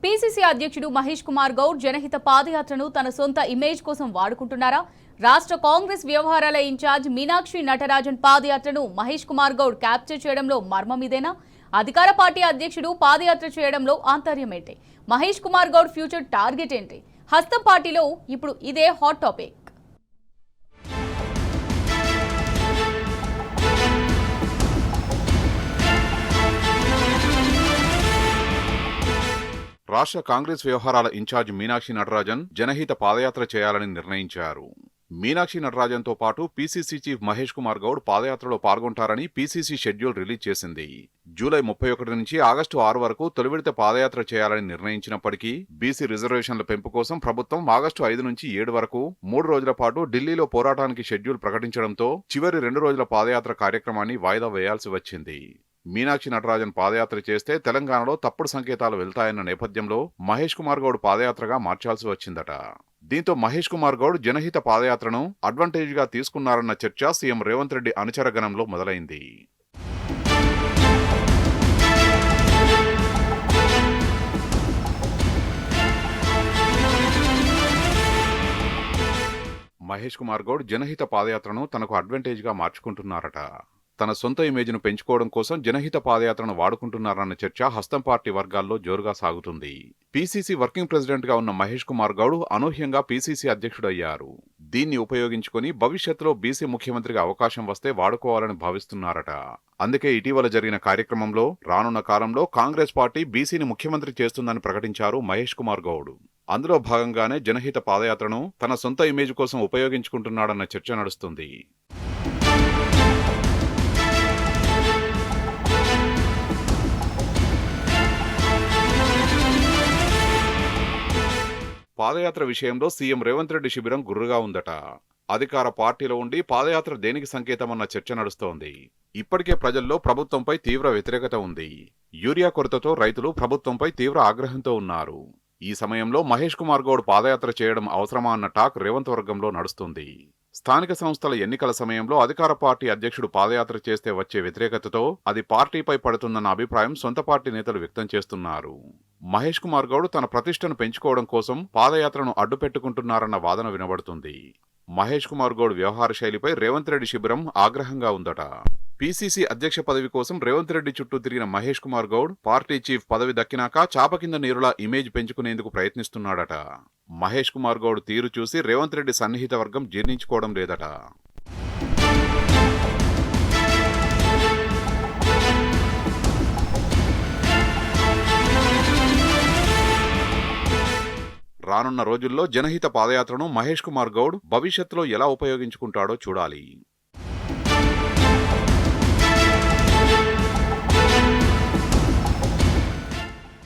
PCC అధ్యక్షుడు మహేష్ కుమార్ గౌడ్ జనహిత పాదయాత్రను తన సొంత ఇమేజ్ కోసం వాడుకుంటున్నారా? రాష్ట్ర కాంగ్రెస్ వ్యవహారాల ఇన్ఛార్జ్ మీనాక్షి నటరాజన్ పాదయాత్రను మహేష్ కుమార్ గౌడ్ క్యాప్చర్ చేయడంలో మర్మం ఇదేనా? అధికార పార్టీ అధ్యక్షుడు పాదయాత్ర చేయడంలో ఆంతర్యం ఏంటి? మహేష్ కుమార్ గౌడ్ ఫ్యూచర్ టార్గెట్ ఏంటి? హస్తం పార్టీలో ఇప్పుడు ఇదే హాట్ టాపిక్. రాష్ట్ర కాంగ్రెస్ వ్యవహారాల ఇన్ఛార్జ్ మీనాక్షి నటరాజన్ జనహిత పాదయాత్ర చేయాలని నిర్ణయించారు. మీనాక్షి నటరాజన్తో పాటు పీసీసీ చీఫ్ మహేష్ కుమార్ గౌడ్ పాదయాత్రలో పాల్గొంటారని పీసీసీ షెడ్యూల్ రిలీజ్ చేసింది. జూలై 31 నుంచి ఆగస్టు 6 వరకు తొలి విడత పాదయాత్ర చేయాలని నిర్ణయించినప్పటికీ బీసీ రిజర్వేషన్ల పెంపు కోసం ప్రభుత్వం ఆగస్టు 5 నుంచి 7 వరకు 3 రోజుల పాటు ఢిల్లీలో పోరాటానికి షెడ్యూల్ ప్రకటించడంతో చివరి 2 రోజుల పాదయాత్ర కార్యక్రమాన్ని వాయిదా వేయాల్సి వచ్చింది. మీనాక్షి నటరాజన్ పాదయాత్ర చేస్తే తెలంగాణలో తప్పుడు సంకేతాలు వెళ్తాయన్న నేపథ్యంలో మహేష్ కుమార్ గౌడ్ పాదయాత్రగా మార్చాల్సి వచ్చిందట. దీంతో మహేష్ కుమార్ గౌడ్ జనహిత పాదయాత్రను అడ్వాంటేజ్గా తీసుకున్నారన్న చర్చ సీఎం రేవంత్ రెడ్డి అనుచరగణంలో మొదలైంది. మహేష్ కుమార్ గౌడ్ జనహిత పాదయాత్రను తనకు అడ్వాంటేజ్గా మార్చుకుంటున్నారట. తన సొంత ఇమేజ్ను పెంచుకోవడం కోసం జనహిత పాదయాత్రను వాడుకుంటున్నారన్న చర్చ హస్తం పార్టీ వర్గాల్లో జోరుగా సాగుతుంది. పీసీసీ వర్కింగ్ ప్రెసిడెంట్గా ఉన్న మహేష్ కుమార్ గౌడ్ అనూహ్యంగా పీసీసీ అధ్యక్షుడయ్యారు. దీన్ని ఉపయోగించుకుని భవిష్యత్తులో బీసీ ముఖ్యమంత్రిగా అవకాశం వస్తే వాడుకోవాలని భావిస్తున్నారట. అందుకే ఇటీవల జరిగిన కార్యక్రమంలో రానున్న కాలంలో కాంగ్రెస్ పార్టీ బీసీని ముఖ్యమంత్రి చేస్తుందని ప్రకటించారు మహేష్ కుమార్ గౌడ్. అందులో భాగంగానే జనహిత పాదయాత్రను తన సొంత ఇమేజ్ కోసం ఉపయోగించుకుంటున్నాడన్న చర్చ నడుస్తుంది. పాదయాత్ర విషయంలో సీఎం రేవంత్ రెడ్డి శిబిరం గుర్రుగా ఉందట. అధికార పార్టీలో ఉండి పాదయాత్ర దేనికి సంకేతమన్న చర్చ నడుస్తోంది. ఇప్పటికే ప్రజల్లో ప్రభుత్వంపై తీవ్ర వ్యతిరేకత ఉంది. యూరియా కొరతతో రైతులు ప్రభుత్వంపై తీవ్ర ఆగ్రహంతో ఉన్నారు. ఈ సమయంలో మహేష్ కుమార్ గౌడ్ పాదయాత్ర చేయడం అవసరమా అన్న టాక్ రేవంత్ వర్గంలో నడుస్తుంది. స్థానిక సంస్థల ఎన్నికల సమయంలో అధికార పార్టీ అధ్యక్షుడు పాదయాత్ర చేస్తే వచ్చే వ్యతిరేకతతో అది పార్టీపై పడుతుందన్న అభిప్రాయం సొంత పార్టీ నేతలు వ్యక్తం చేస్తున్నారు. మహేష్ కుమార్ గౌడ్ తన ప్రతిష్టను పెంచుకోవడం కోసం పాదయాత్రను అడ్డుపెట్టుకుంటున్నారన్న వాదన వినబడుతుంది. మహేష్ కుమార్ గౌడ్ వ్యవహార శైలిపై రేవంత్ రెడ్డి శిబిరం ఆగ్రహంగా ఉందట. పీసీసీ అధ్యక్ష పదవి కోసం రేవంత్ రెడ్డి చుట్టూ తిరిగిన మహేష్ కుమార్ గౌడ్ పార్టీ చీఫ్ పదవి దక్కినాక చాప కింద నీరులా ఇమేజ్ పెంచుకునేందుకు ప్రయత్నిస్తున్నాడట. మహేష్ కుమార్ గౌడ్ తీరు చూసి రేవంత్ రెడ్డి సన్నిహిత వర్గం జీర్ణించుకోవడం లేదట. రానున్న రోజుల్లో జనహిత పాదయాత్రను మహేష్ కుమార్ గౌడ్ భవిష్యత్తులో ఎలా ఉపయోగించుకుంటాడో చూడాలి.